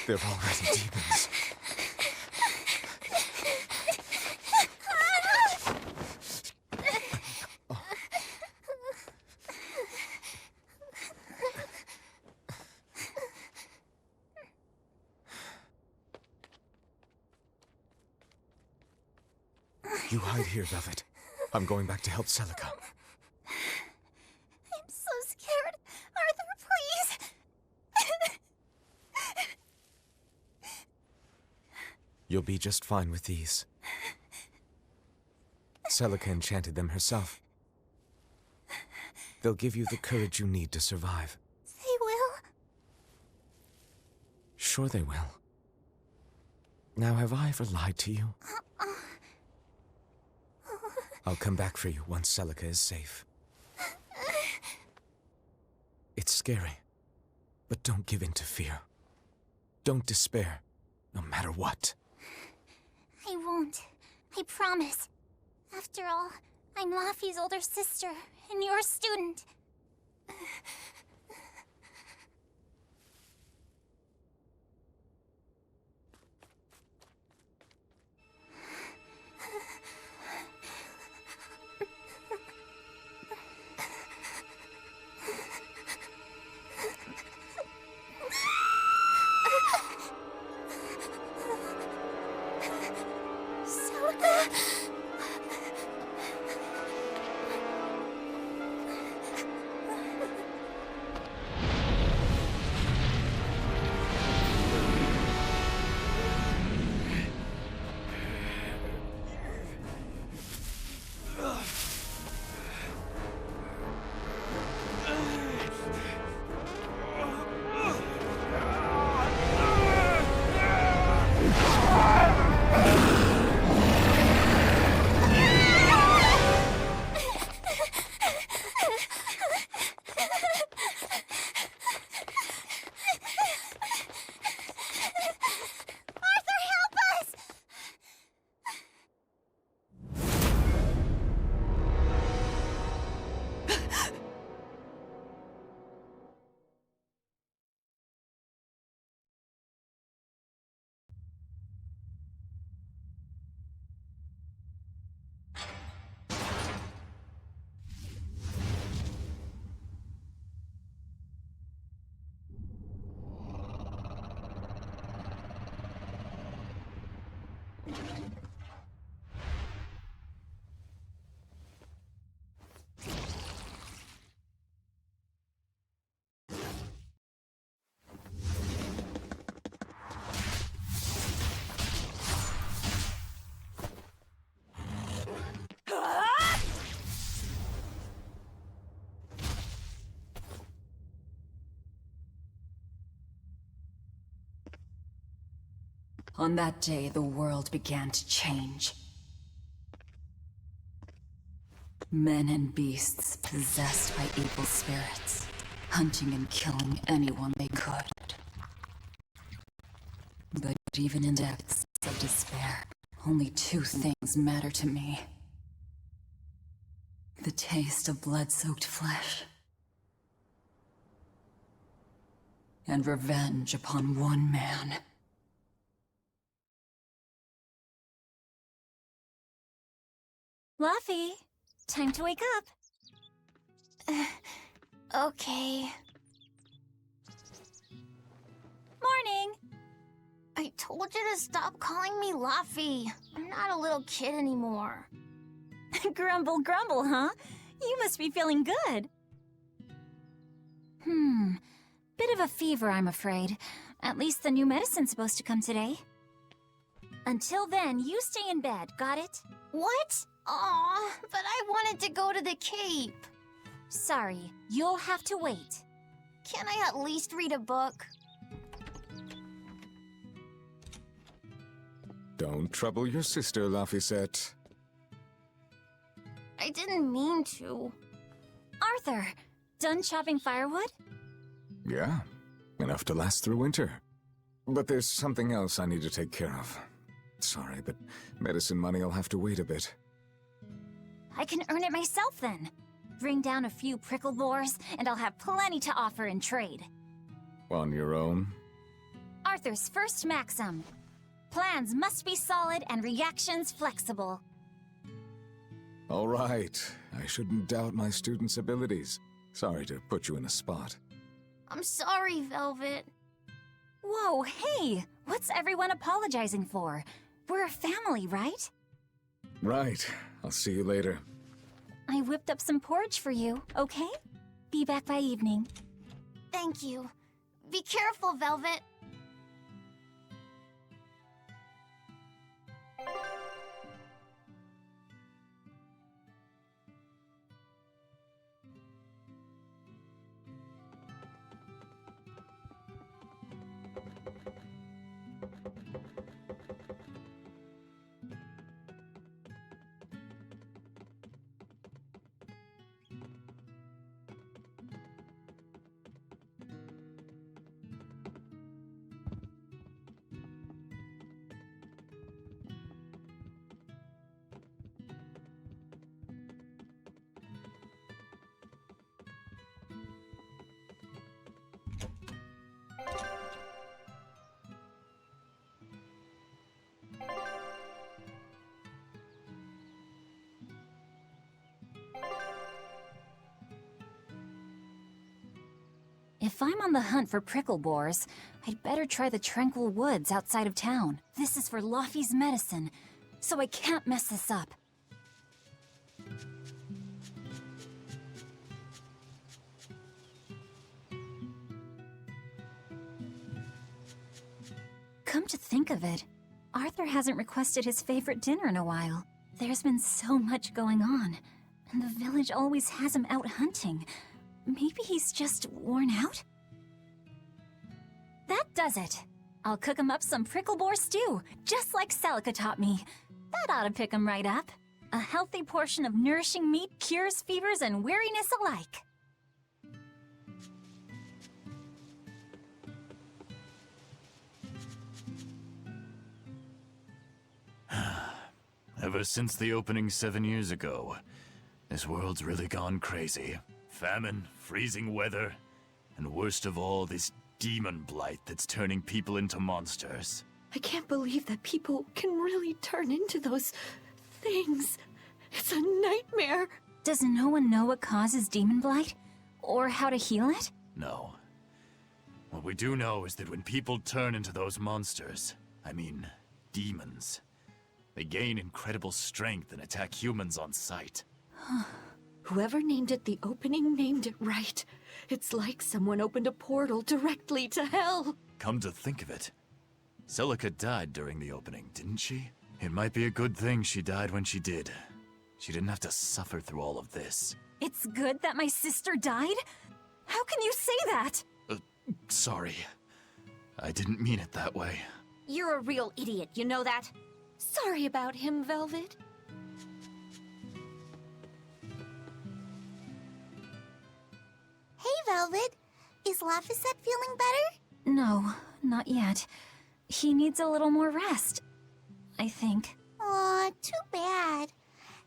They're already demons. You hide here, Velvet. I'm going back to help Celica. I'm so scared. Arthur, please. You'll be just fine with these. Celica enchanted them herself. They'll give you the courage you need to survive. They will? Sure they will. Now, have I ever lied to you? I'll come back for you once Celica is safe. It's scary, but don't give in to fear. Don't despair, no matter what. I won't. I promise. After all, I'm Laffy's older sister, and your student. On that day, the world began to change. Men and beasts possessed by evil spirits, hunting and killing anyone they could. But even in depths of despair, only two things matter to me. The taste of blood-soaked flesh, and revenge upon one man. Laffy, time to wake up. Okay. Morning! I told you to stop calling me Laffy. I'm not a little kid anymore. Grumble, grumble, huh? You must be feeling good. Bit of a fever, I'm afraid. At least the new medicine's supposed to come today. Until then, you stay in bed, got it? What? Aw, but I wanted to go to the Cape. Sorry, you'll have to wait. Can I at least read a book? Don't trouble your sister, Laphicette. I didn't mean to. Arthur, done chopping firewood? Yeah, enough to last through winter. But there's something else I need to take care of. Sorry, but medicine money'll have to wait a bit. I can earn it myself then. Bring down a few prickle boars, and I'll have plenty to offer in trade. On your own? Arthur's first maxim. Plans must be solid and reactions flexible. All right. I shouldn't doubt my students' abilities. Sorry to put you in a spot. I'm sorry, Velvet. Whoa, hey! What's everyone apologizing for? We're a family, right? Right. I'll see you later. I whipped up some porridge for you, okay? Be back by evening. Thank you. Be careful, Velvet. If I'm on the hunt for prickle boars, I'd better try the tranquil woods outside of town. This is for Laffy's medicine, so I can't mess this up. Come to think of it, Arthur hasn't requested his favorite dinner in a while. There's been so much going on, and the village always has him out hunting. Maybe he's just worn out? That does it! I'll cook him up some prickle boar stew, just like Celica taught me. That ought to pick him right up. A healthy portion of nourishing meat cures fevers and weariness alike. Ever since the opening 7 years ago, this world's really gone crazy. Famine, freezing weather, and worst of all, this demon blight that's turning people into monsters. I can't believe that people can really turn into those things. It's a nightmare. Does no one know what causes demon blight? Or how to heal it? No. What we do know is that when people turn into those monsters, I mean, demons, they gain incredible strength and attack humans on sight. Whoever named it the opening named it right. It's like someone opened a portal directly to hell. Come to think of it, Celica died during the opening, didn't she? It might be a good thing she died when she did. She didn't have to suffer through all of this. It's good that my sister died? How can you say that? Sorry. I didn't mean it that way. You're a real idiot, you know that? Sorry about him, Velvet. Hey, Velvet. Is Laphicette feeling better? No, not yet. He needs a little more rest, I think. Aw, too bad.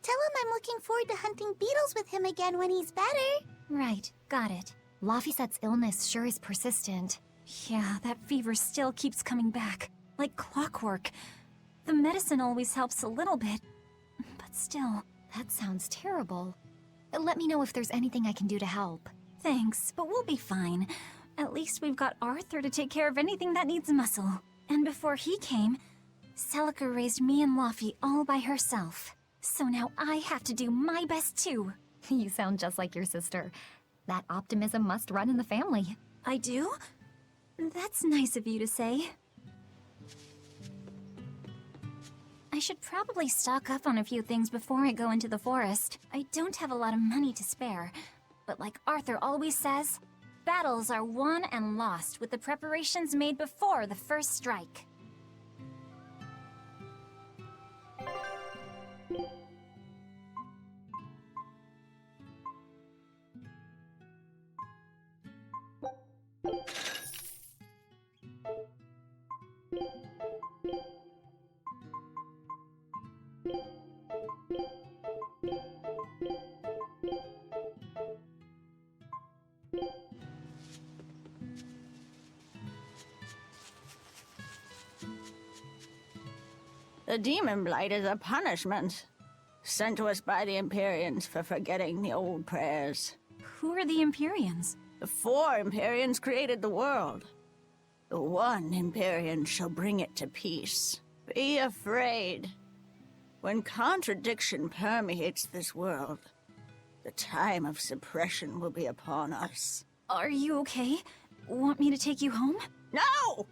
Tell him I'm looking forward to hunting beetles with him again when he's better. Right, got it. Laphicette's illness sure is persistent. Yeah, that fever still keeps coming back, like clockwork. The medicine always helps a little bit, but still. That sounds terrible. Let me know if there's anything I can do to help. Thanks, but we'll be fine. At least we've got Arthur to take care of anything that needs muscle. And before he came, Celica raised me and Laufey all by herself. So now I have to do my best too. You sound just like your sister. That optimism must run in the family. I do? That's nice of you to say. I should probably stock up on a few things before I go into the forest. I don't have a lot of money to spare, but like Arthur always says, battles are won and lost with the preparations made before the first strike. The demon blight is a punishment sent to us by the Empyreans for forgetting the old prayers. Who are the Empyreans? The 4 Empyreans created the world. The one Empyrean shall bring it to peace. Be afraid. When contradiction permeates this world, the time of suppression will be upon us. Are you okay? Want me to take you home? No!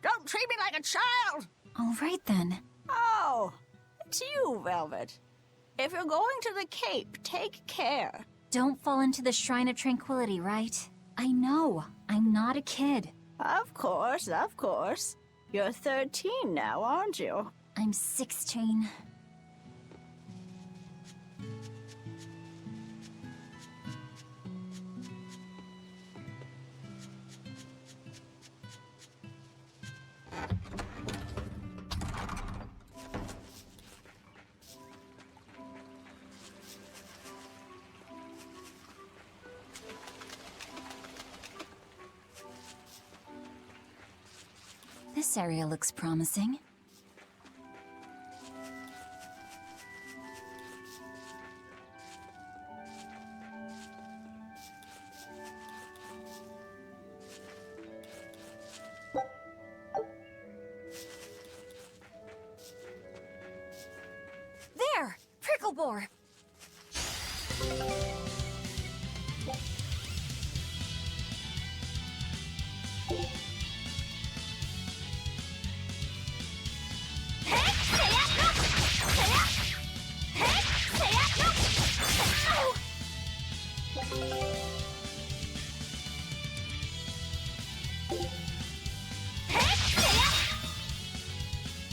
Don't treat me like a child! All right then. Oh, it's you, Velvet. If you're going to the Cape, take care. Don't fall into the Shrine of Tranquility, right? I know. I'm not a kid. Of course, of course. You're 13 now, aren't you? I'm 16. This area looks promising. There! Pricklebore!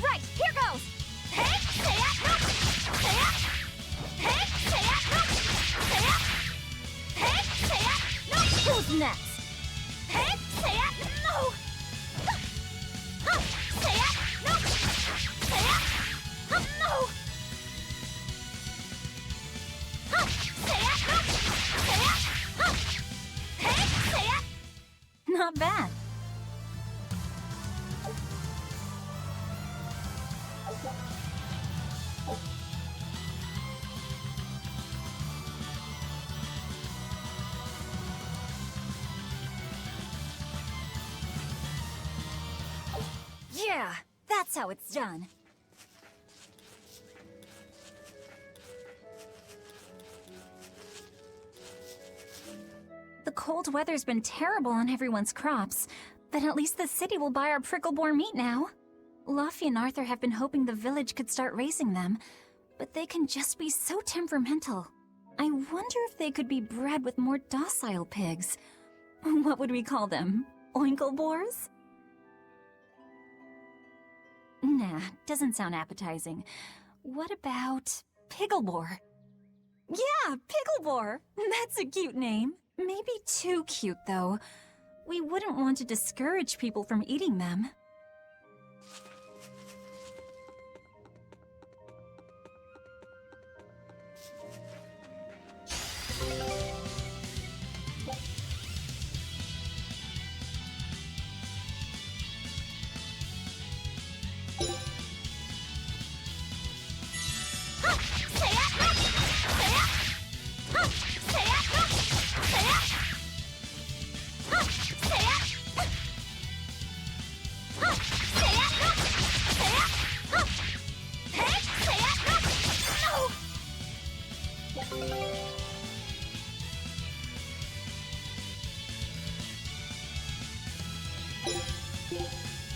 Right, here goes! Who's next? No! No! Not bad. Yeah, that's how it's done. The cold weather's been terrible on everyone's crops, but at least the city will buy our pricklebore meat now. Laufey and Arthur have been hoping the village could start raising them, but they can just be so temperamental. I wonder if they could be bred with more docile pigs. What would we call them? Oinklebores? Nah, doesn't sound appetizing. What about Picklebore? Yeah, Picklebore! That's a cute name. Maybe too cute, though. We wouldn't want to discourage people from eating them.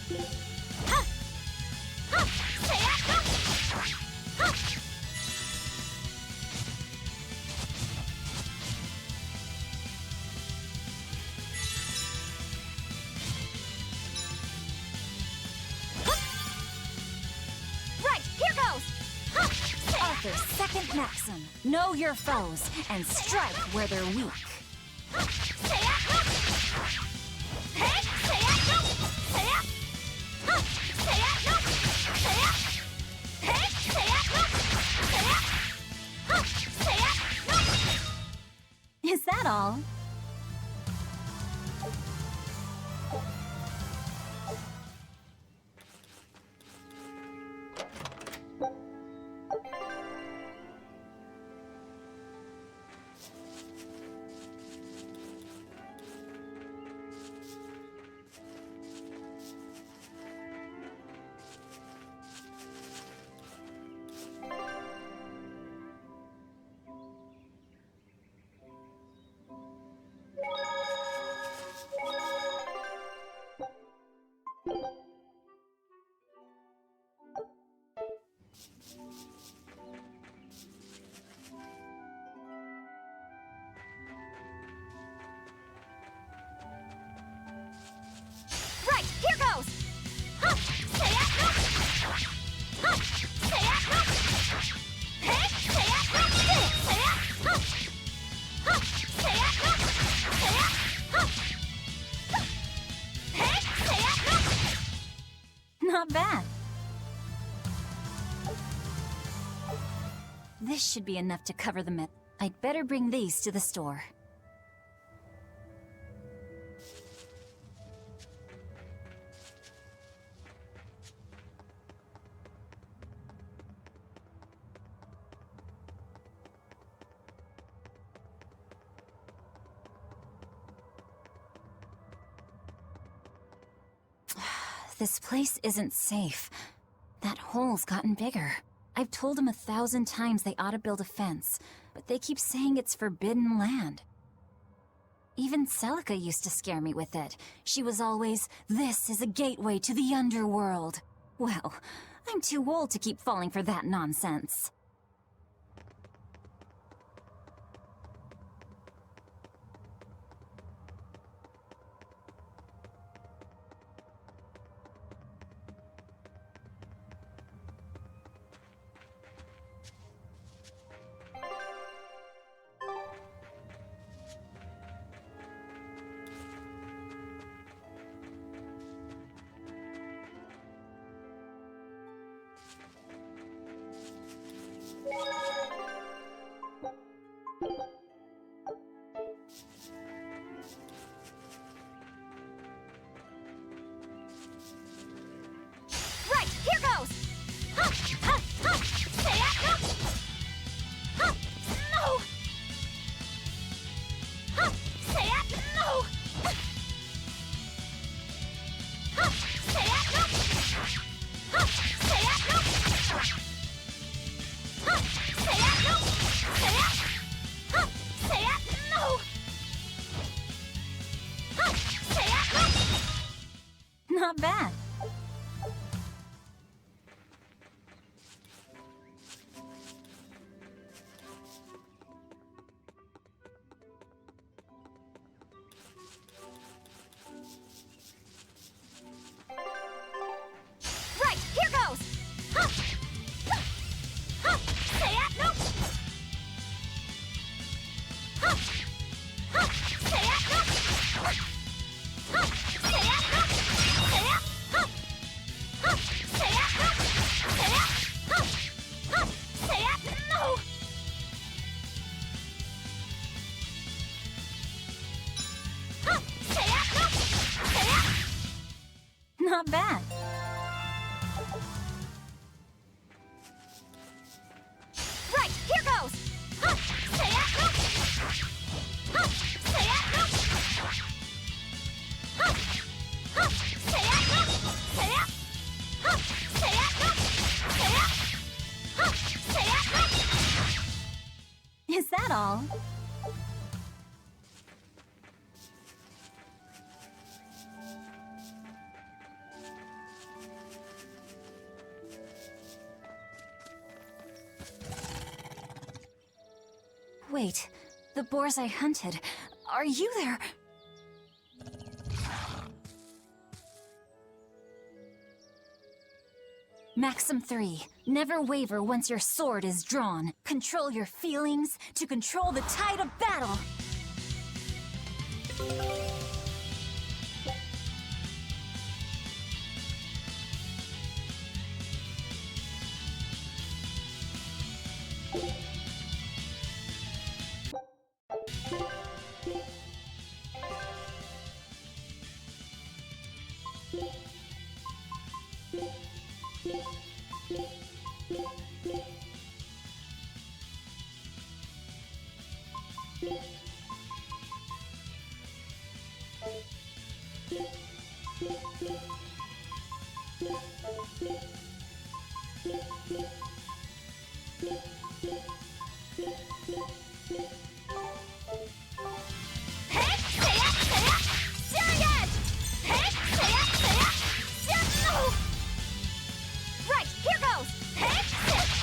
Right, here goes! Arthur's second maxim. Know your foes and strike where they're weak. Is that all? Right, here goes! Not bad. This should be enough to cover the myth. I'd better bring these to the store. This place isn't safe. That hole's gotten bigger. I've told them 1,000 times they ought to build a fence, but they keep saying it's forbidden land. Even Celica used to scare me with it. She was always, "This is a gateway to the underworld." Well, I'm too old to keep falling for that nonsense. Right, here goes! No! No! Not bad. Right, here goes! No! Not bad. Right, here goes! Is that all? Wait, the boars I hunted, are you there? Maxim 3. Never waver once your sword is drawn. Control your feelings to control the tide of battle. Right, here goes!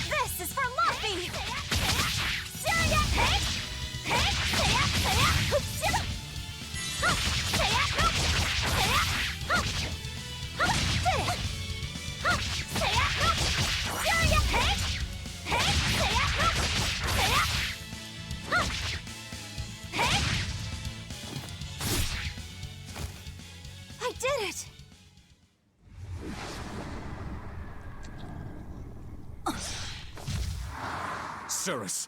This is for Luffy! I did it! Cirrus!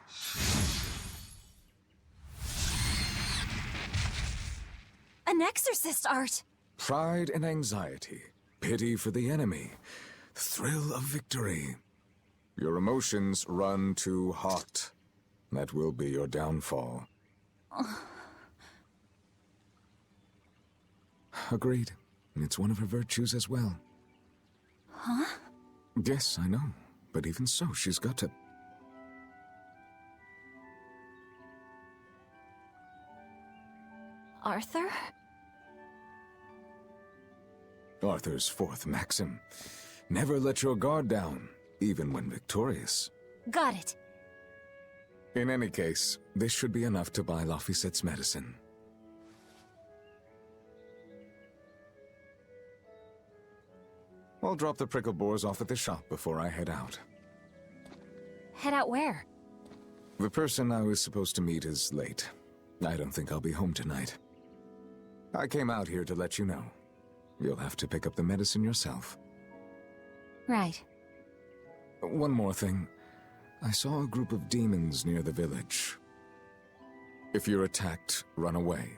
An exorcist art! Pride and anxiety, pity for the enemy, thrill of victory. Your emotions run too hot. That will be your downfall. Agreed. It's one of her virtues as well. Huh? Yes, I know. But even so, she's got to... Arthur? Arthur's fourth maxim. Never let your guard down, even when victorious. Got it. In any case, this should be enough to buy Laphicet's medicine. I'll drop the prickle boars off at the shop before I head out. Head out where? The person I was supposed to meet is late. I don't think I'll be home tonight. I came out here to let you know. You'll have to pick up the medicine yourself. Right. One more thing. I saw a group of demons near the village. If you're attacked, run away.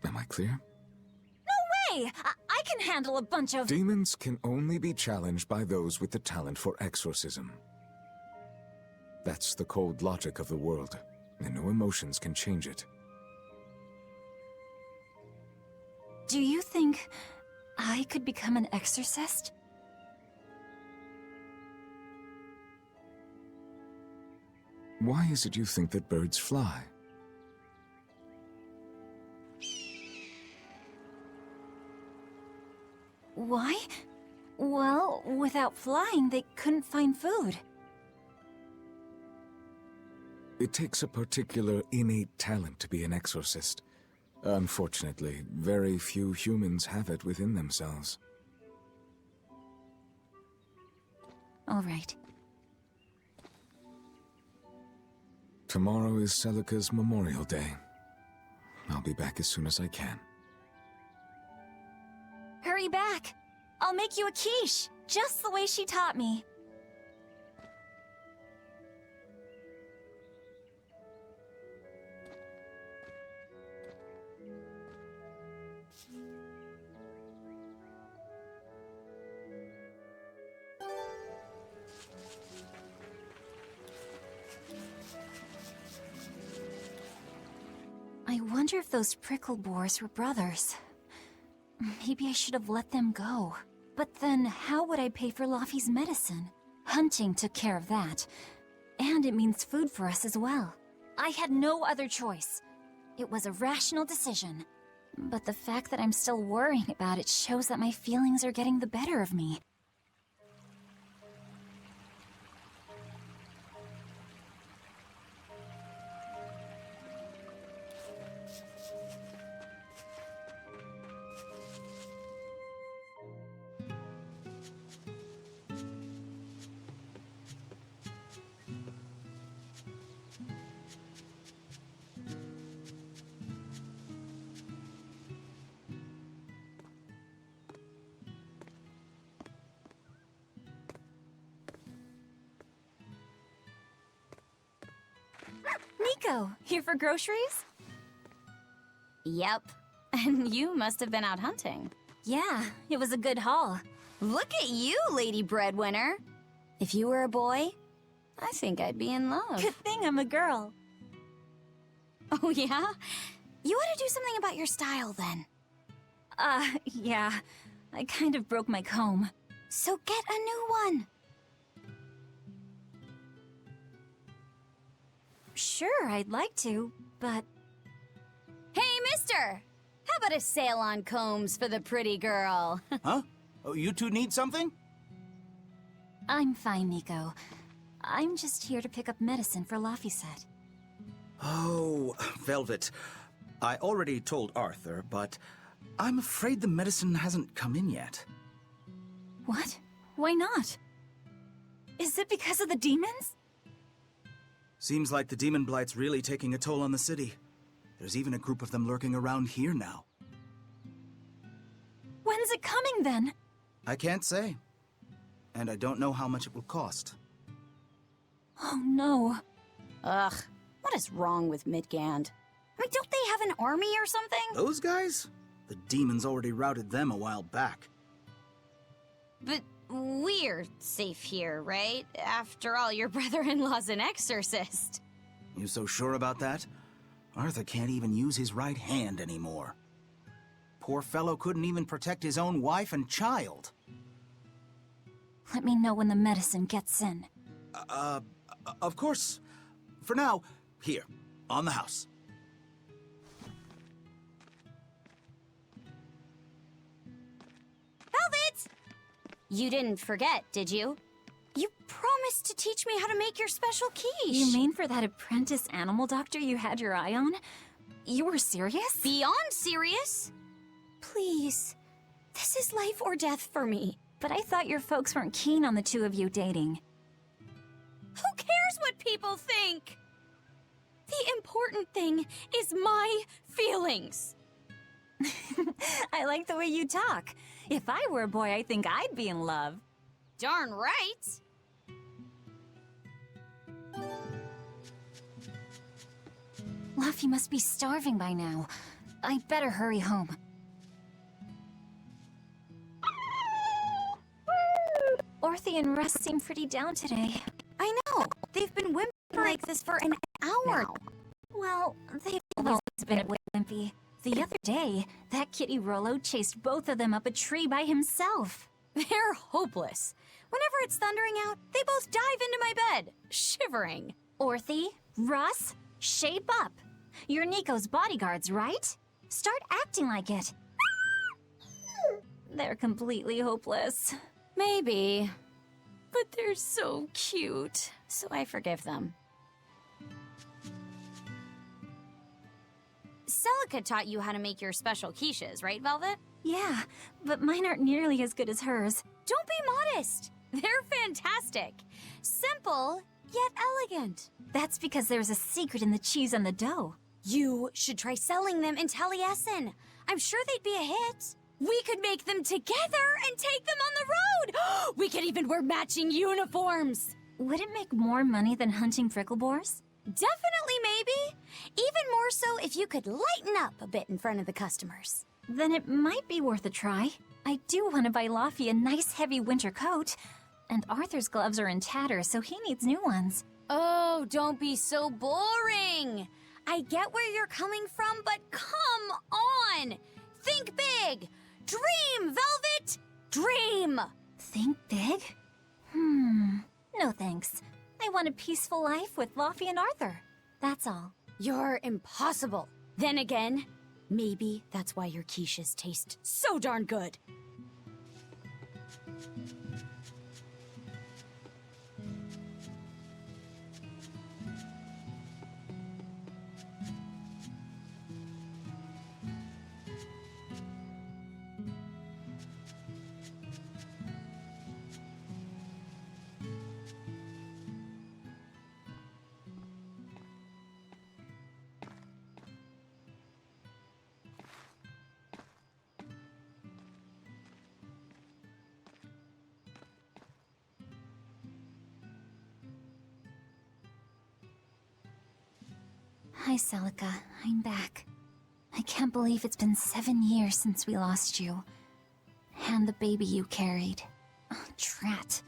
Am I clear? No way! I can handle a bunch of... Demons can only be challenged by those with the talent for exorcism. That's the cold logic of the world, and no emotions can change it. Do you think I could become an exorcist? Why is it you think that birds fly? Why? Well, without flying, they couldn't find food. It takes a particular innate talent to be an exorcist. Unfortunately, very few humans have it within themselves. All right. Tomorrow is Celica's Memorial Day. I'll be back as soon as I can. Hurry back! I'll make you a quiche, just the way she taught me. I wonder if those prickle boars were brothers. Maybe I should have let them go. But then, how would I pay for Laffy's medicine? Hunting took care of that. And it means food for us as well. I had no other choice. It was a rational decision. But the fact that I'm still worrying about it shows that my feelings are getting the better of me. Nico, here for groceries? Yep. And you must have been out hunting. Yeah, it was a good haul. Look at you, Lady Breadwinner. If you were a boy, I think I'd be in love. Good thing I'm a girl. Oh, yeah? You ought to do something about your style, then. Yeah. I kind of broke my comb. So get a new one. Sure, I'd like to, but... Hey, mister! How about a sale on combs for the pretty girl? Huh? Oh, you two need something? I'm fine, Nico. I'm just here to pick up medicine for Laphicet. Oh, Velvet. I already told Arthur, but I'm afraid the medicine hasn't come in yet. What? Why not? Is it because of the demons? Seems like the demon blight's really taking a toll on the city. There's even a group of them lurking around here now. When's it coming, then? I can't say. And I don't know how much it will cost. Oh, no. Ugh, what is wrong with Midgand? I mean, don't they have an army or something? Those guys? The demons already routed them a while back. But we're safe here, right? After all, your brother-in-law's an exorcist. You so sure about that? Arthur can't even use his right hand anymore. Poor fellow couldn't even protect his own wife and child. Let me know when the medicine gets in. Of course. For now, here, on the house. Velvet! You didn't forget, did you? You promised to teach me how to make your special quiche. You mean for that apprentice animal doctor you had your eye on? You were serious? Beyond serious? Please. This is life or death for me. But I thought your folks weren't keen on the two of you dating. Who cares what people think? The important thing is my feelings. I like the way you talk. If I were a boy, I think I'd be in love. Darn right. Laffy must be starving by now. I'd better hurry home. Orthe and Russ seem pretty down today. I know. They've been whimpering like this for an hour now. Well, they've always been a bit wimpy. The other day, that kitty Rollo chased both of them up a tree by himself. They're hopeless. Whenever it's thundering out, they both dive into my bed, shivering. Orthe, Russ, shape up. You're Nico's bodyguards, right? Start acting like it. They're completely hopeless. Maybe. But they're so cute, so I forgive them. Celica taught you how to make your special quiches, right, Velvet? Yeah, but mine aren't nearly as good as hers. Don't be modest. They're fantastic. Simple, yet elegant. That's because there's a secret in the cheese on the dough. You should try selling them in Taliesin. I'm sure they'd be a hit. We could make them together and take them on the road! We could even wear matching uniforms! Would it make more money than hunting fricklebores? Definitely, maybe. Even more so if you could lighten up a bit in front of the customers. Then it might be worth a try. I do want to buy Laffy a nice heavy winter coat. And Arthur's gloves are in tatters, so he needs new ones. Oh, don't be so boring! I get where you're coming from, but come on! Think big! Dream, Velvet! Dream! Think big? No thanks. I want a peaceful life with Laffy and Arthur. That's all. You're impossible. Then again, maybe that's why your quiches taste so darn good. Hi, Celica. I'm back. I can't believe it's been 7 years since we lost you. And the baby you carried. Oh, drat.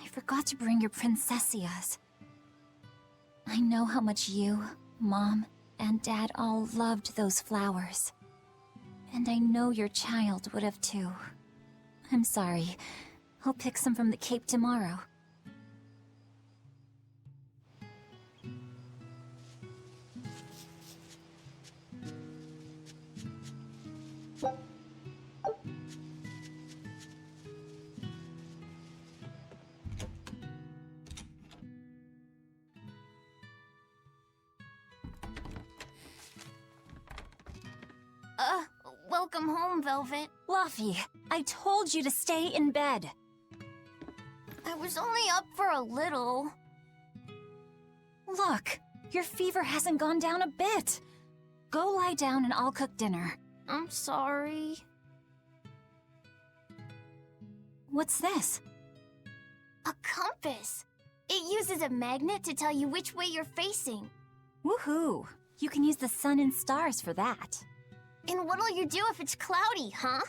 I forgot to bring your princessias. I know how much you, Mom, and Dad all loved those flowers. And I know your child would have too. I'm sorry. I'll pick some from the Cape tomorrow. Welcome home, Velvet. Luffy, I told you to stay in bed. I was only up for a little. Look, your fever hasn't gone down a bit. Go lie down and I'll cook dinner. I'm sorry. What's this? A compass. It uses a magnet to tell you which way you're facing. Woohoo! You can use the sun and stars for that. And what'll you do if it's cloudy, huh?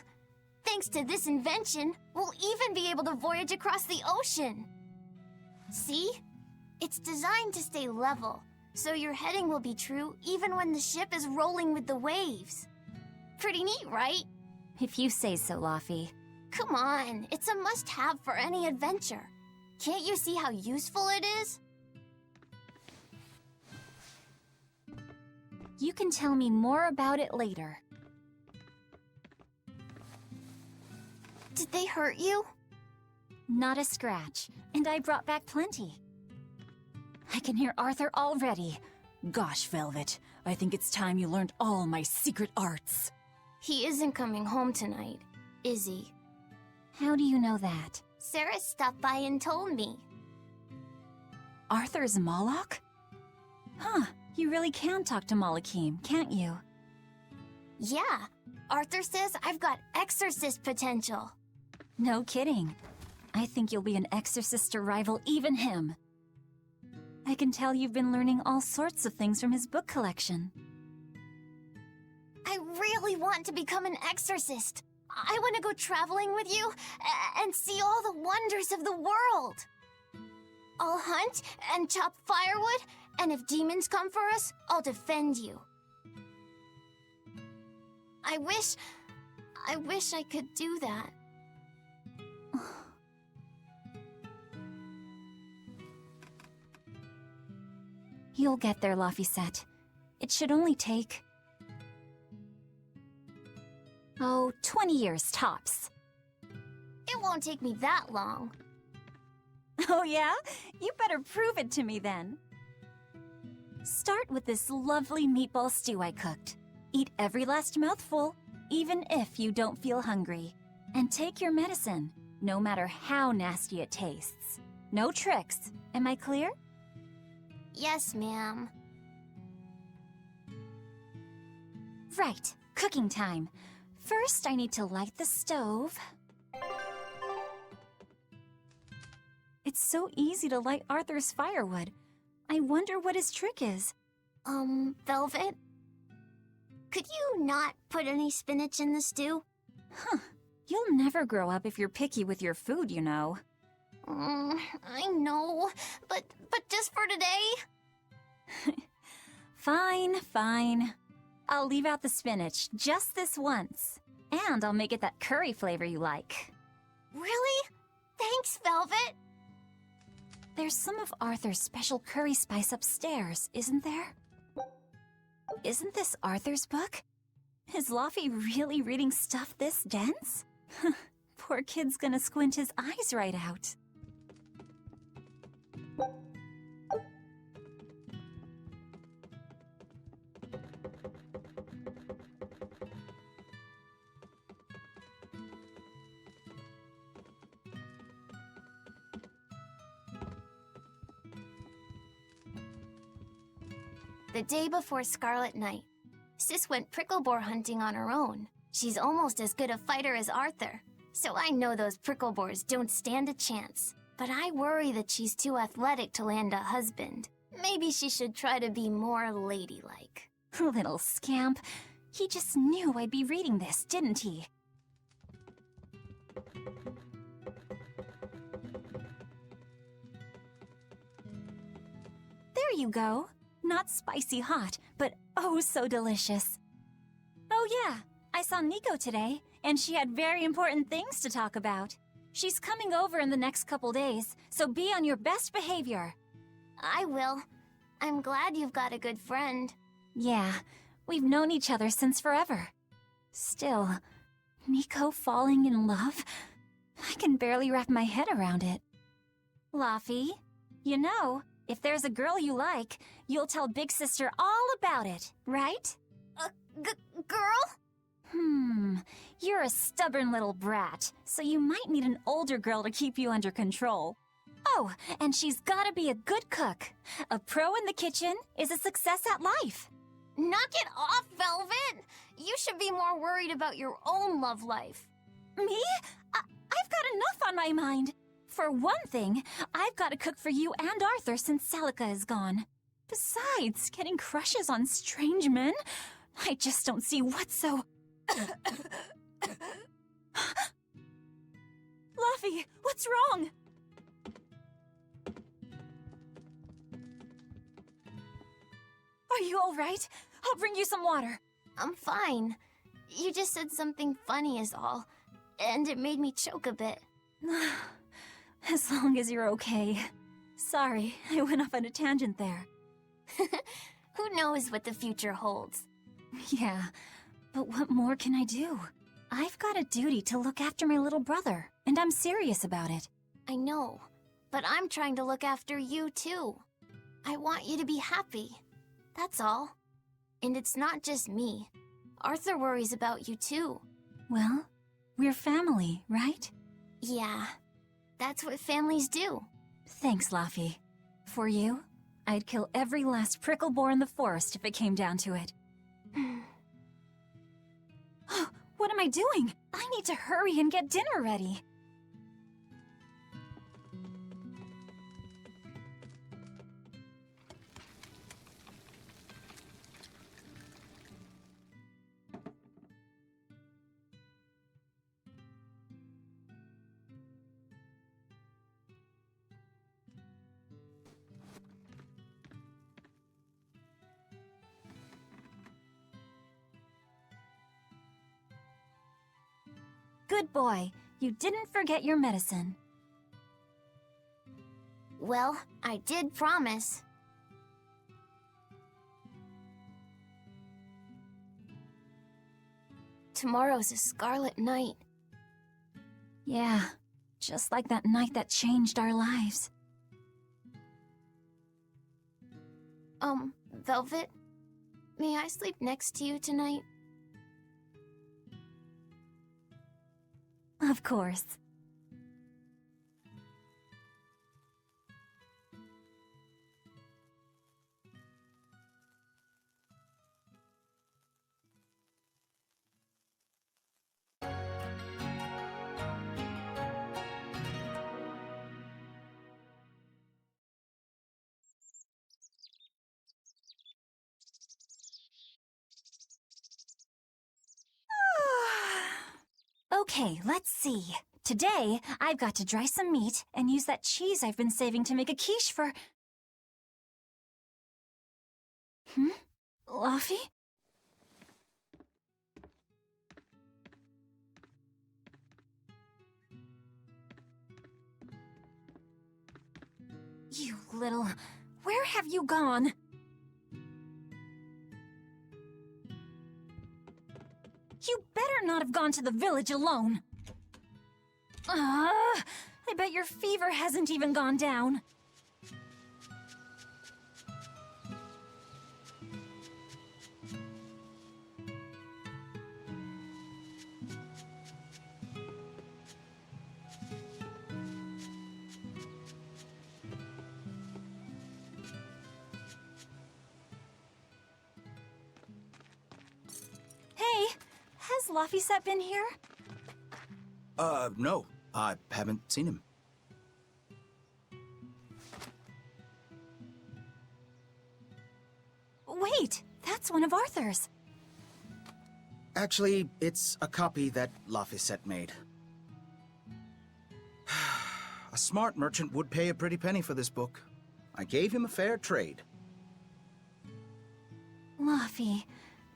Thanks to this invention, we'll even be able to voyage across the ocean. See? It's designed to stay level, so your heading will be true even when the ship is rolling with the waves. Pretty neat, right? If you say so, Luffy. Come on, it's a must-have for any adventure. Can't you see how useful it is? You can tell me more about it later. Did they hurt you? Not a scratch, and I brought back plenty. I can hear Arthur already. Gosh, Velvet, I think it's time you learned all my secret arts. He isn't coming home tonight, is he? How do you know that? Sarah stopped by and told me. Arthur's Moloch? Huh, you really can talk to Malakim, can't you? Yeah, Arthur says I've got exorcist potential. No kidding. I think you'll be an exorcist to rival even him. I can tell you've been learning all sorts of things from his book collection. I really want to become an exorcist. I want to go traveling with you and see all the wonders of the world. I'll hunt and chop firewood, and if demons come for us, I'll defend you. I wish I could do that. You'll get there, Laphicet. It should only take... 20 years tops. It won't take me that long. Oh yeah? You better prove it to me then. Start with this lovely meatball stew I cooked. Eat every last mouthful, even if you don't feel hungry. And take your medicine, no matter how nasty it tastes. No tricks. Am I clear? Yes, ma'am. Right, cooking time. First, I need to light the stove. It's so easy to light Arthur's firewood. I wonder what his trick is. Velvet? Could you not put any spinach in the stew? Huh. You'll never grow up if you're picky with your food, you know. I know, but just for today? Fine, fine. I'll leave out the spinach just this once. And I'll make it that curry flavor you like. Really? Thanks, Velvet. There's some of Arthur's special curry spice upstairs, isn't there? Isn't this Arthur's book? Is Luffy really reading stuff this dense? Poor kid's gonna squint his eyes right out. The day before Scarlet Night, Sis went prickleboar hunting on her own. She's almost as good a fighter as Arthur, so I know those prickleboars don't stand a chance. But I worry that she's too athletic to land a husband. Maybe she should try to be more ladylike. Little scamp. He just knew I'd be reading this, didn't he? There you go. Not spicy hot, but oh so delicious. Oh yeah, I saw Nico today, and she had very important things to talk about. She's coming over in the next couple days, so be on your best behavior. I will. I'm glad you've got a good friend. Yeah, we've known each other since forever. Still, Nico falling in love? I can barely wrap my head around it. Laffy, you know, if there's a girl you like, you'll tell Big Sister all about it, right? Girl? You're a stubborn little brat, so you might need an older girl to keep you under control. Oh, and she's gotta be a good cook. A pro in the kitchen is a success at life. Knock it off, Velvet! You should be more worried about your own love life. Me? I've got enough on my mind. For one thing, I've got to cook for you and Arthur since Celica is gone. Besides, getting crushes on strange men? I just don't see what's so... Luffy, what's wrong? Are you all right? I'll bring you some water. I'm fine. You just said something funny is all, and it made me choke a bit. As long as you're okay. Sorry, I went off on a tangent there. Who knows what the future holds? Yeah, but what more can I do? I've got a duty to look after my little brother, and I'm serious about it. I know, but I'm trying to look after you too. I want you to be happy. That's all. And it's not just me. Arthur worries about you too. Well, we're family, right? Yeah, that's what families do. Thanks, Laffy. For you, I'd kill every last prickle boar in the forest if it came down to it. What am I doing? I need to hurry and get dinner ready. Good boy. You didn't forget your medicine. Well, I did promise. Tomorrow's a scarlet night. Yeah, just like that night that changed our lives. Velvet, may I sleep next to you tonight? Of course. Okay, let's see. Today, I've got to dry some meat and use that cheese I've been saving to make a quiche for... Laffy? You little... Where have you gone? You better not have gone to the village alone. I bet your fever hasn't even gone down. Hey, has Laffy been here? No. I haven't seen him. Wait, that's one of Arthur's. Actually, it's a copy that Laphicet made. A smart merchant would pay a pretty penny for this book. I gave him a fair trade. Laffy,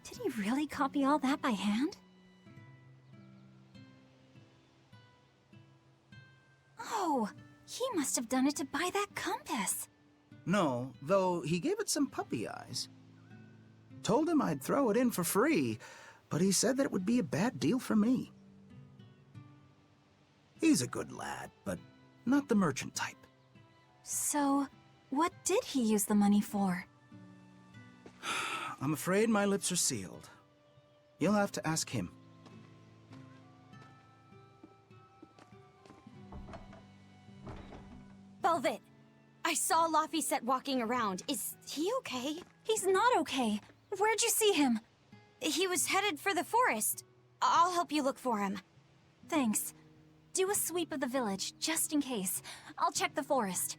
did he really copy all that by hand? Oh, he must have done it to buy that compass. No, though he gave it some puppy eyes. Told him I'd throw it in for free, but he said that it would be a bad deal for me. He's a good lad, but not the merchant type. So, what did he use the money for? I'm afraid my lips are sealed. You'll have to ask him. Velvet, I saw Laphicet walking around. Is he okay? He's not okay. Where'd you see him? He was headed for the forest. I'll help you look for him. Thanks. Do a sweep of the village, just in case. I'll check the forest.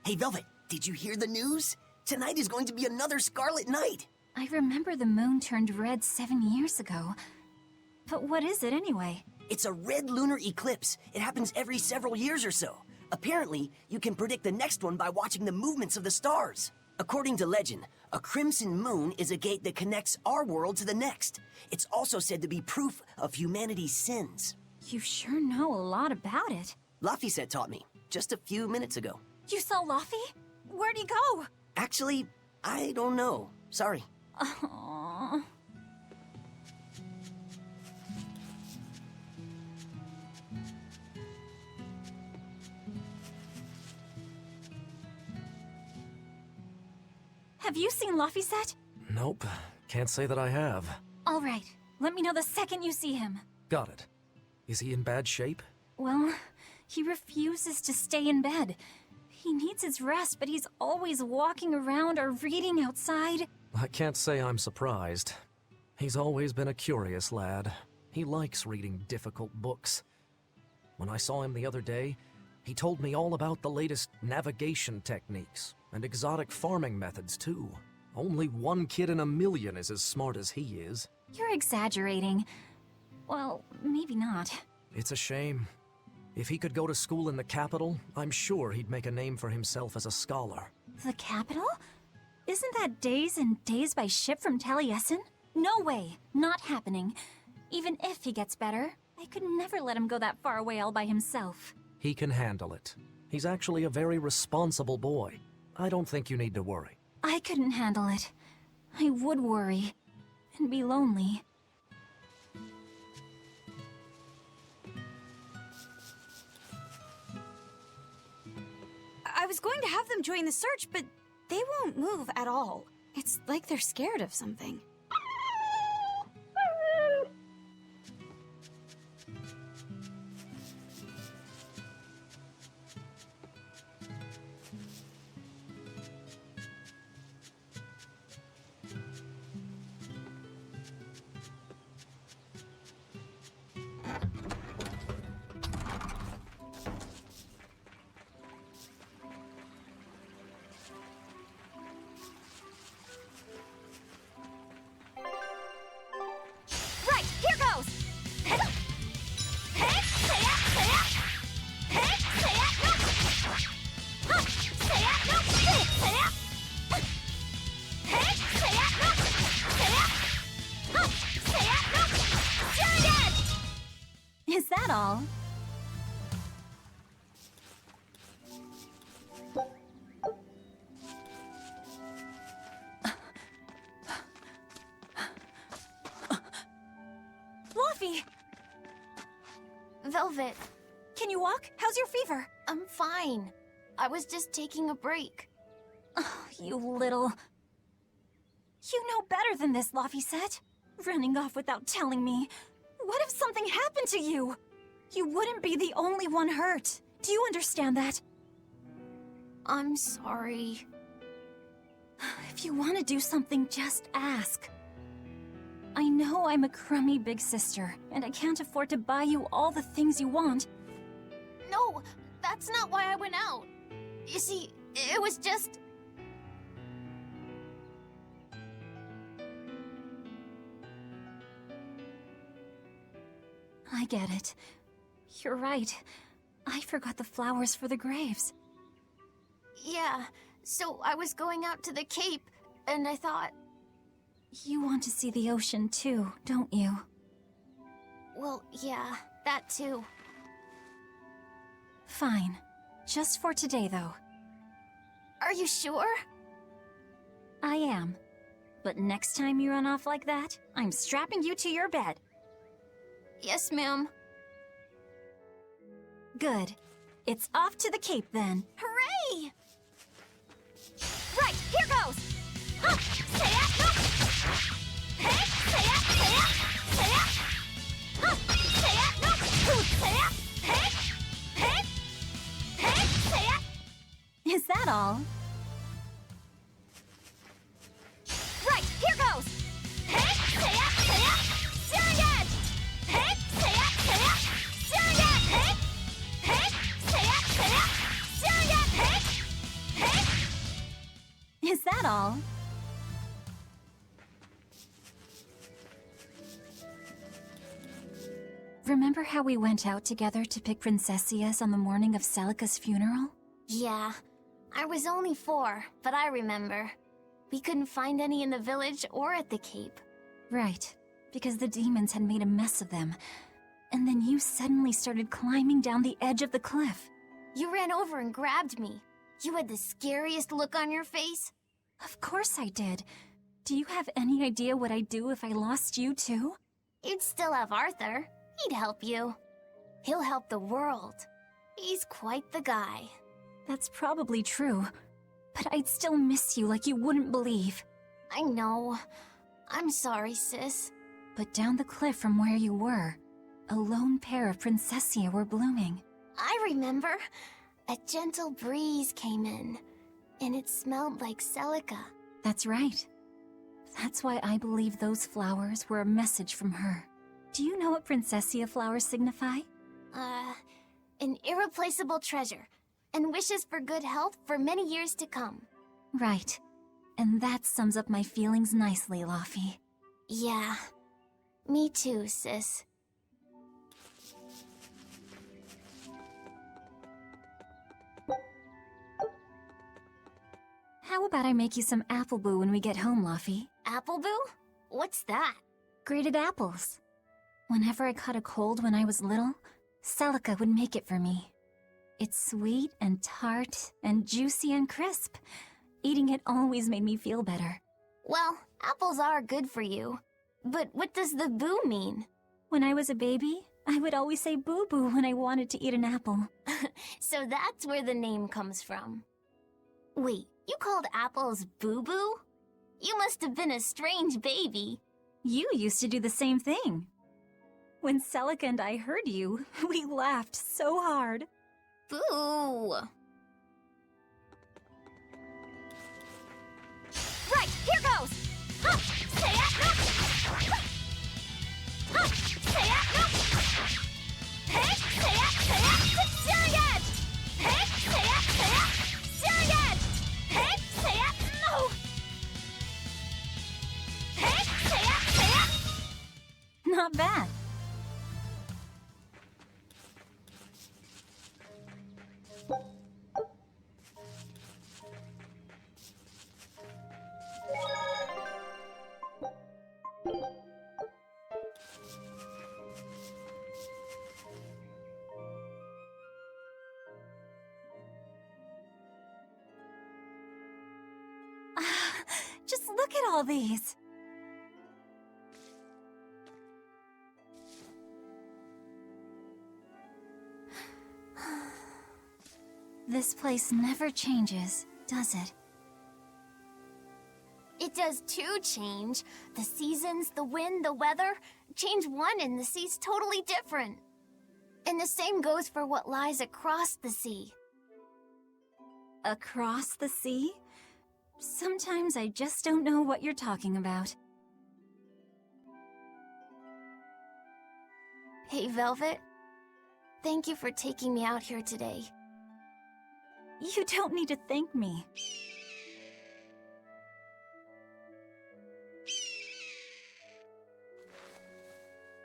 Hey, Velvet, did you hear the news? Tonight is going to be another Scarlet Night. I remember the moon turned red 7 years ago. But what is it anyway? It's a red lunar eclipse. It happens every several years or so. Apparently, you can predict the next one by watching the movements of the stars. According to legend, a crimson moon is a gate that connects our world to the next. It's also said to be proof of humanity's sins. You sure know a lot about it. Laphicet taught me, just a few minutes ago. You saw Laffy? Where'd he go? Actually, I don't know. Sorry. Aww. Have you seen Laphicet? Nope. Can't say that I have. All right. Let me know the second you see him. Got it. Is he in bad shape? Well, he refuses to stay in bed. He needs his rest, but he's always walking around or reading outside. I can't say I'm surprised. He's always been a curious lad. He likes reading difficult books. When I saw him the other day, he told me all about the latest navigation techniques and exotic farming methods, too. Only one kid in a million is as smart as he is. You're exaggerating. Well, maybe not. It's a shame. If he could go to school in the capital, I'm sure he'd make a name for himself as a scholar. The capital? Isn't that days and days by ship from Taliesin? No way. Not happening. Even if he gets better, I could never let him go that far away all by himself. He can handle it. He's actually a very responsible boy. I don't think you need to worry. I couldn't handle it. I would worry. And be lonely. I was going to have them join the search, but they won't move at all. It's like they're scared of something. Is that all? Fluffy! Velvet, Can you walk? How's your fever? I'm fine. I was just taking a break. Oh, you little... You know better than this, Laphicet. Running off without telling me. What if something happened to you? You wouldn't be the only one hurt. Do you understand that? I'm sorry. If you want to do something, just ask. I know I'm a crummy big sister, and I can't afford to buy you all the things you want. No, that's not why I went out. You see, it was just... I get it. You're right. I forgot the flowers for the graves. Yeah, so I was going out to the Cape, and I thought... You want to see the ocean too, don't you? Well, yeah, that too. Fine. Just for today, though. Are you sure? I am. But next time you run off like that, I'm strapping you to your bed. Yes, ma'am. Good. It's off to the Cape, then. Hooray! Right, here goes! Huh! Say it! No! Hey! Say it! Say it! Say it! Huh! Say it! No! Say it! Hey! Hey! Hey! Say it! Is that all? Right, here goes! Hey! Say it! Say it! Searing edge! Hey! Say it! Say it! Searing edge! Hey! Hey! Say it! Say it! Searing edge! Hey! Hey! Is that all? Remember how we went out together to pick princessias on the morning of Celica's funeral? Yeah, I was only 4, but I remember. We couldn't find any in the village or at the Cape. Right, because the demons had made a mess of them. And then you suddenly started climbing down the edge of the cliff. You ran over and grabbed me. You had the scariest look on your face. Of course I did. Do you have any idea what I'd do if I lost you too? You'd still have Arthur. He'd help you. He'll help the world. He's quite the guy. That's probably true. But I'd still miss you like you wouldn't believe. I know. I'm sorry, sis. But down the cliff from where you were, a lone pair of princessia were blooming. I remember. A gentle breeze came in, and it smelled like Celica. That's right. That's why I believe those flowers were a message from her. Do you know what princessia flowers signify? An irreplaceable treasure, and wishes for good health for many years to come. Right. And that sums up my feelings nicely, Laufey. Yeah. Me too, sis. How about I make you some apple boo when we get home, Laufey? Apple boo? What's that? Grated apples. Whenever I caught a cold when I was little, Celica would make it for me. It's sweet and tart and juicy and crisp. Eating it always made me feel better. Well, apples are good for you. But what does the boo mean? When I was a baby, I would always say boo-boo when I wanted to eat an apple. So that's where the name comes from. Wait, you called apples boo-boo? You must have been a strange baby. You used to do the same thing. When Celica and I heard you, we laughed so hard. Boo! Right, here goes! Huh! Say it! No! Huh! Say it! No! Hey! Say it! Say it! Searing edge! Hey! Say it! Say it! Searing edge! Hey! Say it! No! Hey! Say it! Say it! Not bad. Just look at all these. This place never changes, does it? It does too change. The seasons, the wind, the weather. Change one and the sea's totally different. And the same goes for what lies across the sea. Across the sea? Sometimes I just don't know what you're talking about. Hey, Velvet. Thank you for taking me out here today. You don't need to thank me.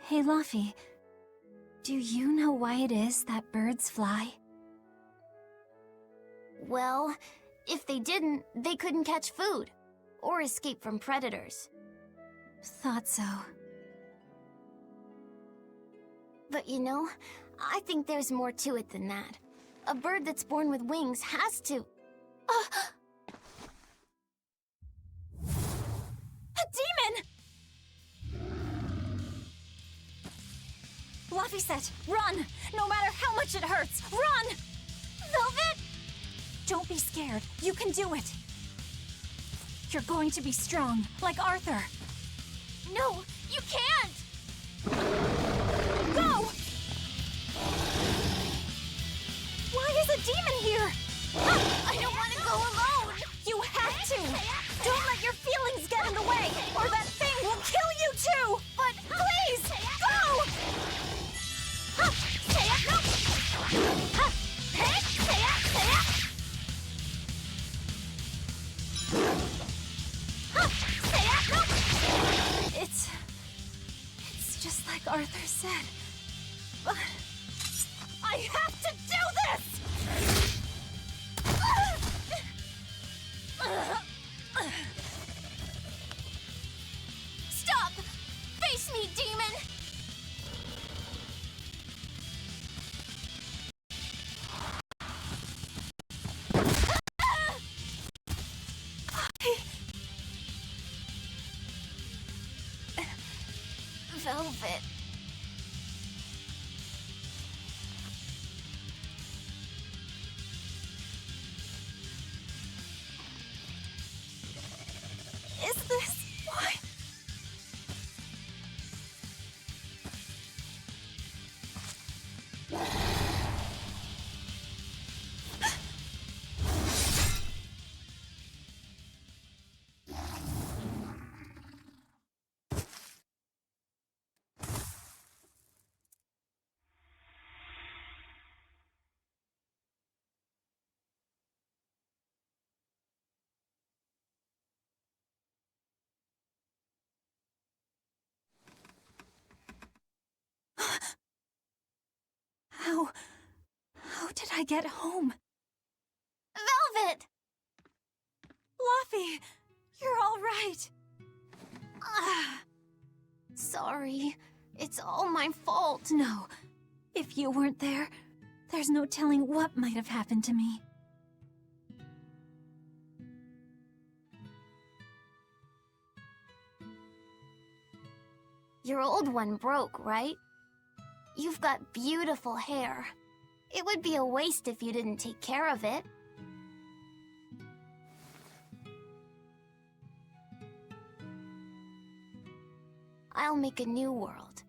Hey, Luffy. Do you know why it is that birds fly? Well, if they didn't, they couldn't catch food or escape from predators. Thought so. But you know, I think there's more to it than that. A bird that's born with wings has to... A demon! Luffy said, run! No matter how much it hurts, run! Velvet! Don't be scared. You can do it. You're going to be strong, like Arthur. No, you can't! Go! Why is a demon here? I don't want to go alone! You have to! Don't let your feelings get in the way, or that thing will kill you too! But Please, go! It's just like Arthur said. But I have to do this! Stop! Face me, demon! Velvet. Is this why? How did I get home? Velvet! Luffy, you're all right. Sorry. It's all my fault. No, if you weren't there, there's no telling what might have happened to me. Your old one broke, right? You've got beautiful hair. It would be a waste if you didn't take care of it. I'll make a new world.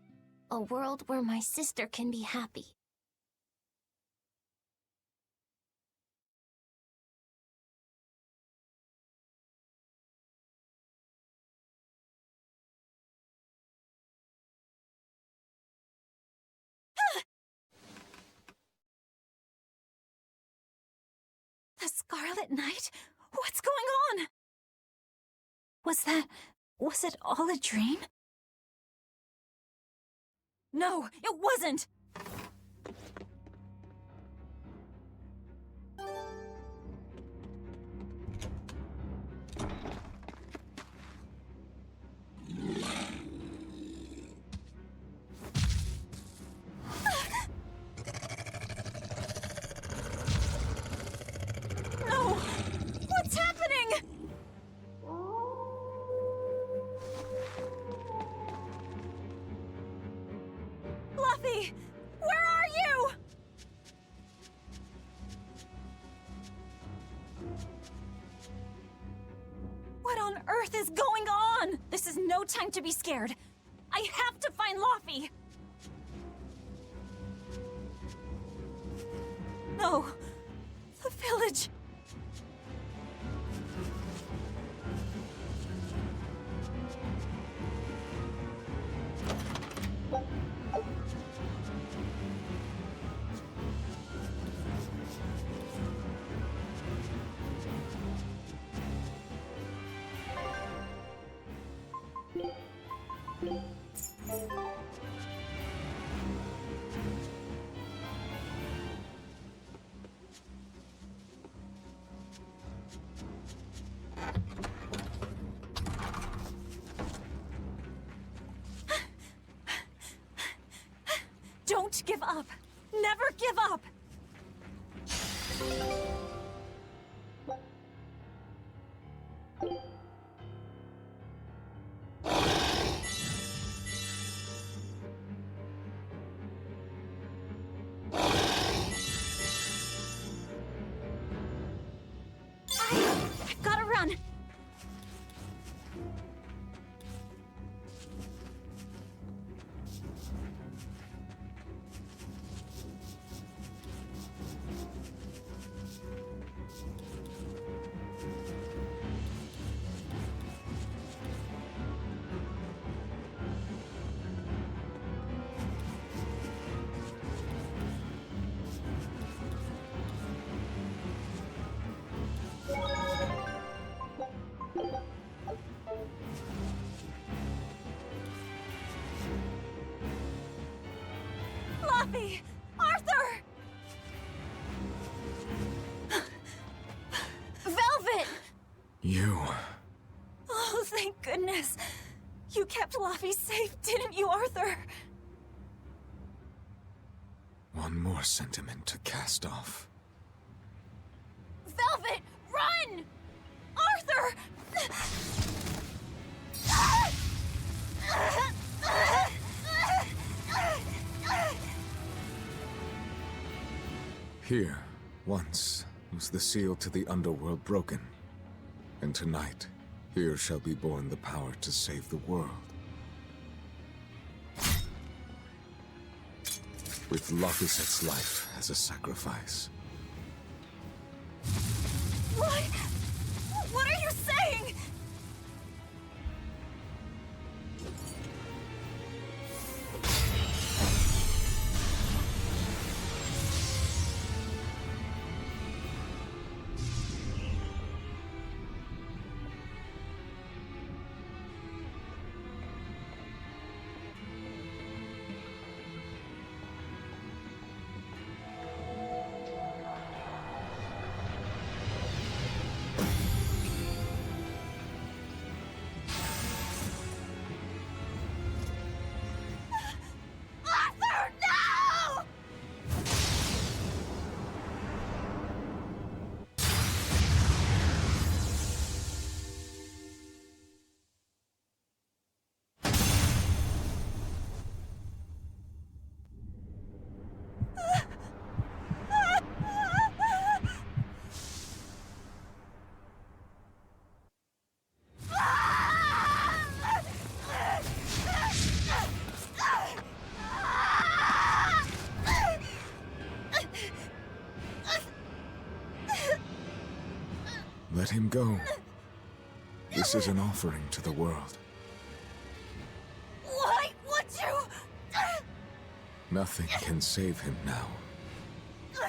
A world where my sister can be happy. The Scarlet Knight? What's going on? Was it all a dream? No, it wasn't! No! What's happening? Luffy! Where are you? What on earth is going on? This is no time to be scared. I have to find Luffy! No. The village. Don't give up! Never give up! I've gotta run! Fluffy! Arthur! Velvet! You. Oh, thank goodness. You kept Laffy safe, didn't you, Arthur? One more sentiment to cast off. Velvet, run! Arthur! Here, once, was the seal to the underworld broken. And tonight, here shall be born the power to save the world. With Laphicet's life as a sacrifice. What? What are you saying? Arthur, no! Let him go. This is an offering to the world. Why would you? Nothing can save him now. No!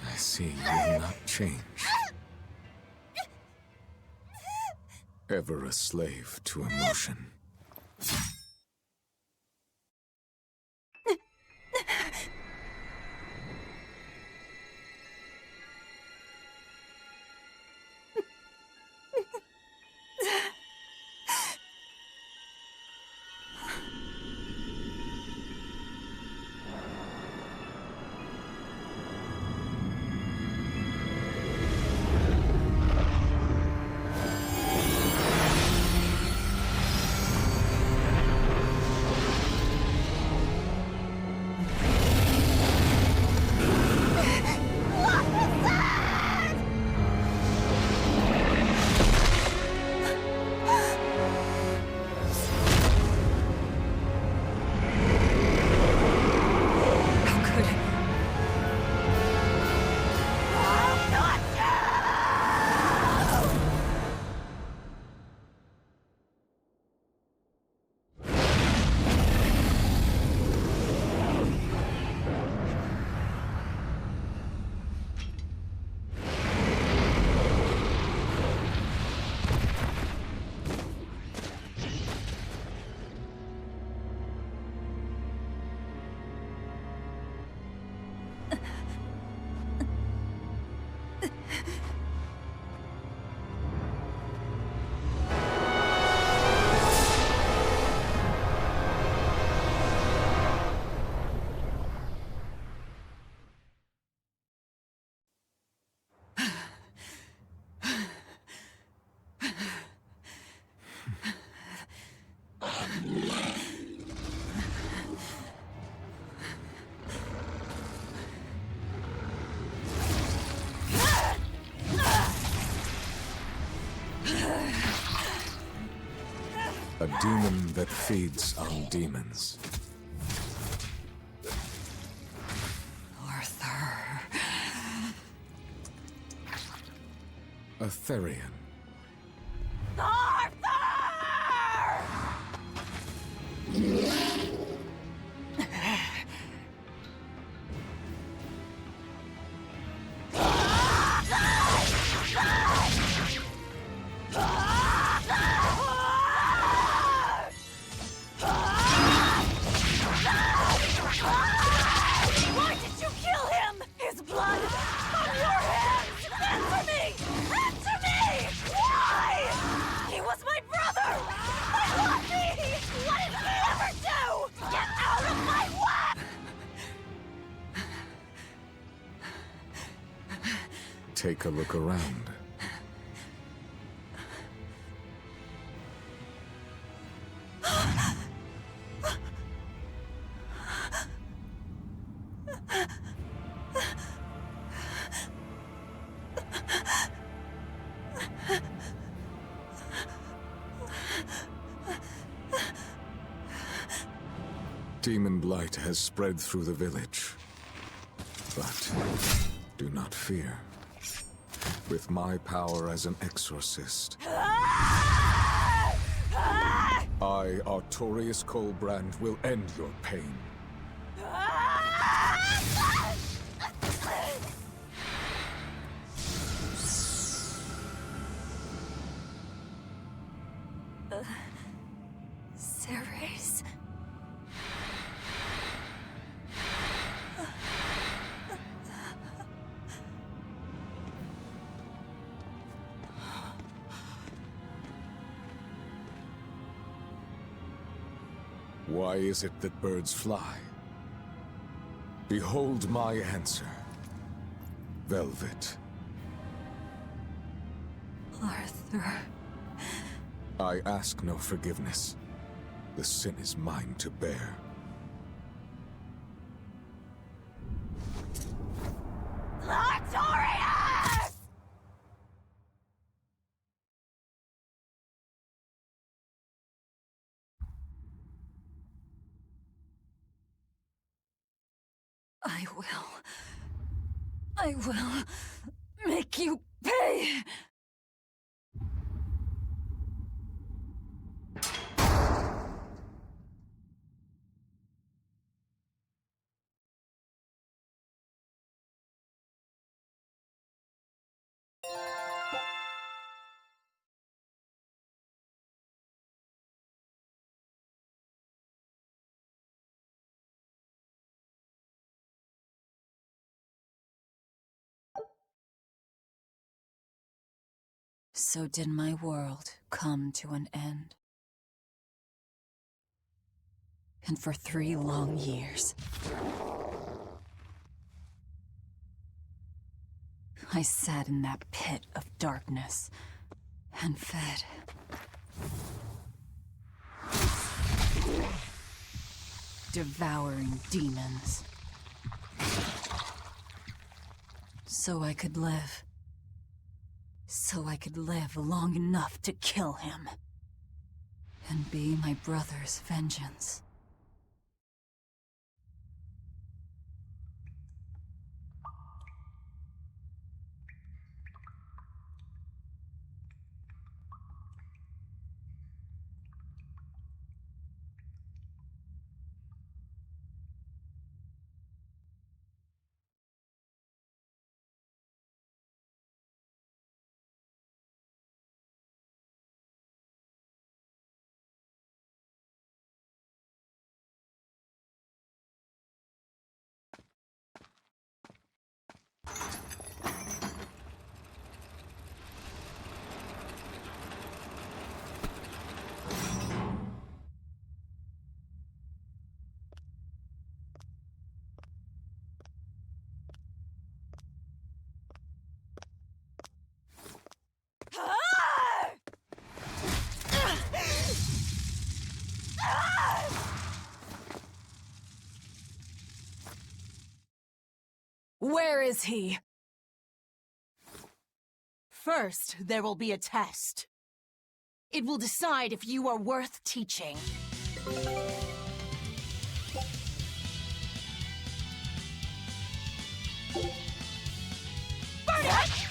I see you will not change. Ever a slave to emotion. A demon that feeds on demons. Arthur. A Therian. Why did you kill him? His blood on your hands! Answer me! Answer me! Why? He was my brother! I love me! What did he ever do? Get out of my way! Take a look around. Demon blight has spread through the village. But do not fear. With my power as an exorcist, I, Artorius Colbrand, will end your pain. Ceres? Why is it that birds fly? Behold my answer. Velvet. Arthur. I ask no forgiveness. The sin is mine to bear. Artorius! I will make you pay! So did my world come to an end. And for 3 long years, I sat in that pit of darkness and fed. Devouring demons. So I could live. So I could live long enough to kill him. And be my brother's vengeance. Where is he? First, there will be a test. It will decide if you are worth teaching. Burn it!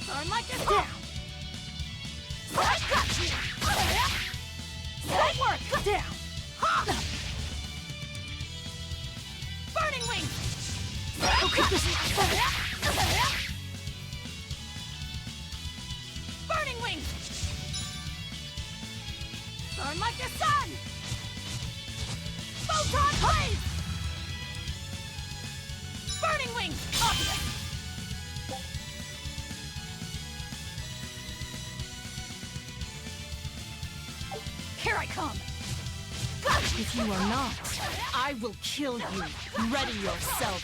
Burn like this down! I got you! Good work! Cut down! Burning wing! Burning wing! Burn like the sun! Photon blaze! Burning wing! Obvious! Here I come! If you are not, I will kill you. Ready yourself.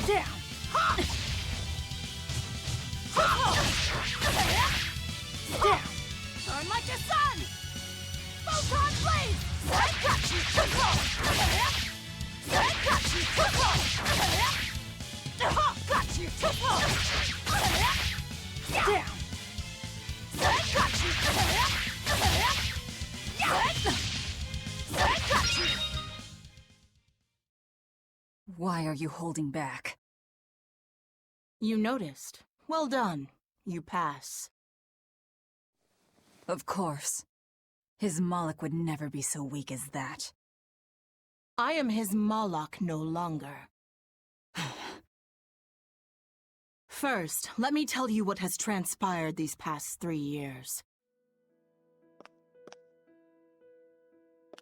Down! Down! Turn like the sun! Photon blaze! I got you! I got you! Got you! Down! I got you! I got you! Why are you holding back? You noticed. Well done. You pass. Of course. His Moloch would never be so weak as that. I am his Moloch no longer. First, let me tell you what has transpired these past 3 years.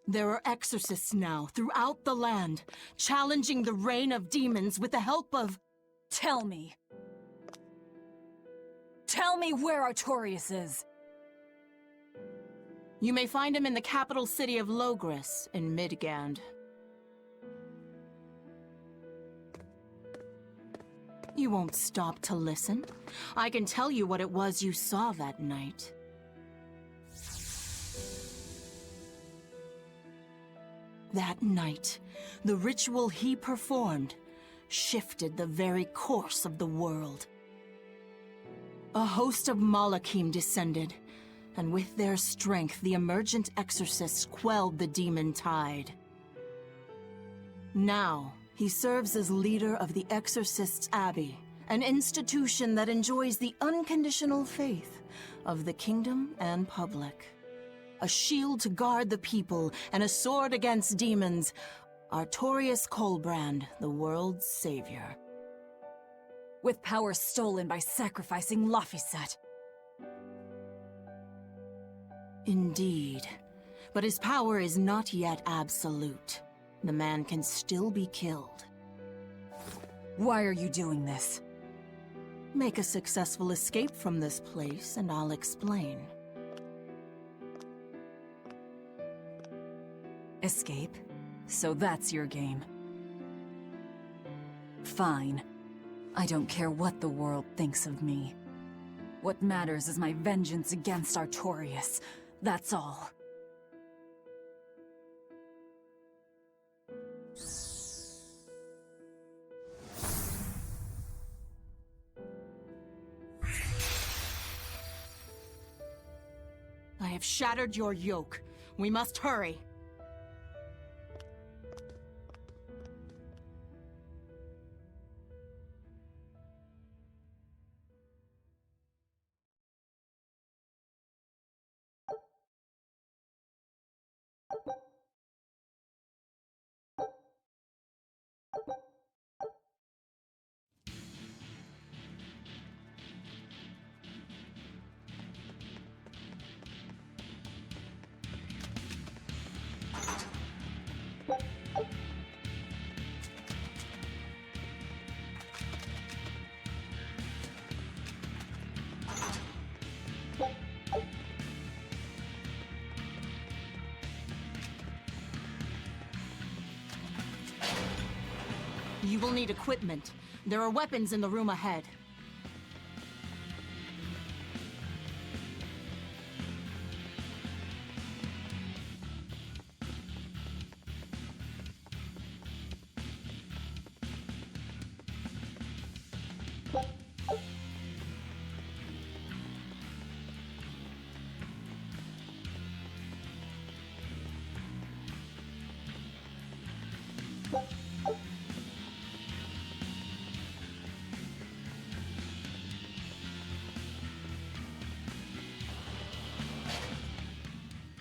There are exorcists now throughout the land, challenging the reign of demons with the help of... Tell me. Tell me where Artorias is. You may find him in the capital city of Logris in Midgand. You won't stop to listen. I can tell you what it was you saw that night. That night, the ritual he performed shifted the very course of the world. A host of Malachim descended, and with their strength, the emergent exorcists quelled the demon tide. Now, he serves as leader of the Exorcists' Abbey, an institution that enjoys the unconditional faith of the kingdom and public. A shield to guard the people and a sword against demons, Artorias Colbrand, the world's savior. With power stolen by sacrificing Laphicet. Indeed. But his power is not yet absolute. The man can still be killed. Why are you doing this? Make a successful escape from this place, and I'll explain. Escape? So that's your game. Fine. I don't care what the world thinks of me. What matters is my vengeance against Artorias. That's all. I have shattered your yoke. We must hurry. You will need equipment. There are weapons in the room ahead.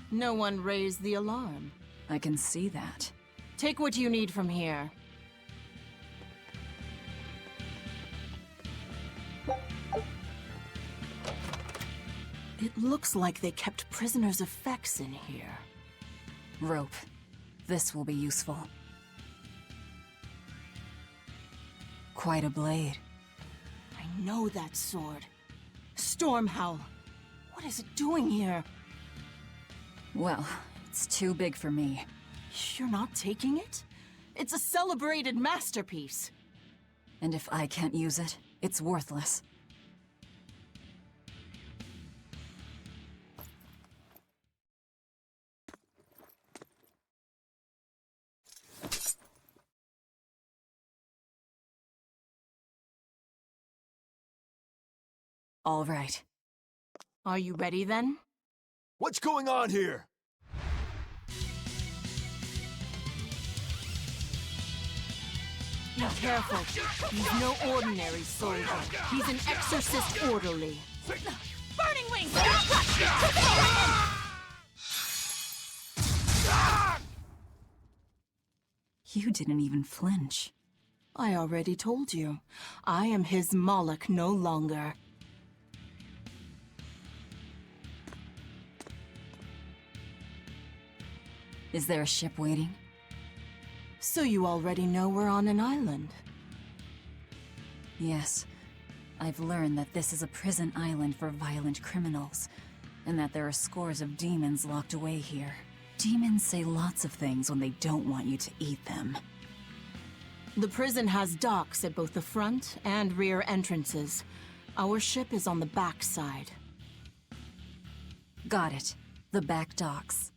No one raised the alarm. I can see that. Take what you need from here. It looks like they kept prisoners' effects in here. Rope. This will be useful. Quite a blade. I know that sword. Stormhowl. What is it doing here? Well, it's too big for me. You're not taking it? It's a celebrated masterpiece. And if I can't use it, it's worthless. All right. Are you ready then? What's going on here? Be careful. He's no ordinary soldier. He's an exorcist orderly. Burning wings! You didn't even flinch. I already told you. I am his Moloch no longer. Is there a ship waiting? So you already know we're on an island? Yes. I've learned that this is a prison island for violent criminals, and that there are scores of demons locked away here. Demons say lots of things when they don't want you to eat them. The prison has docks at both the front and rear entrances. Our ship is on the back side. Got it. The back docks.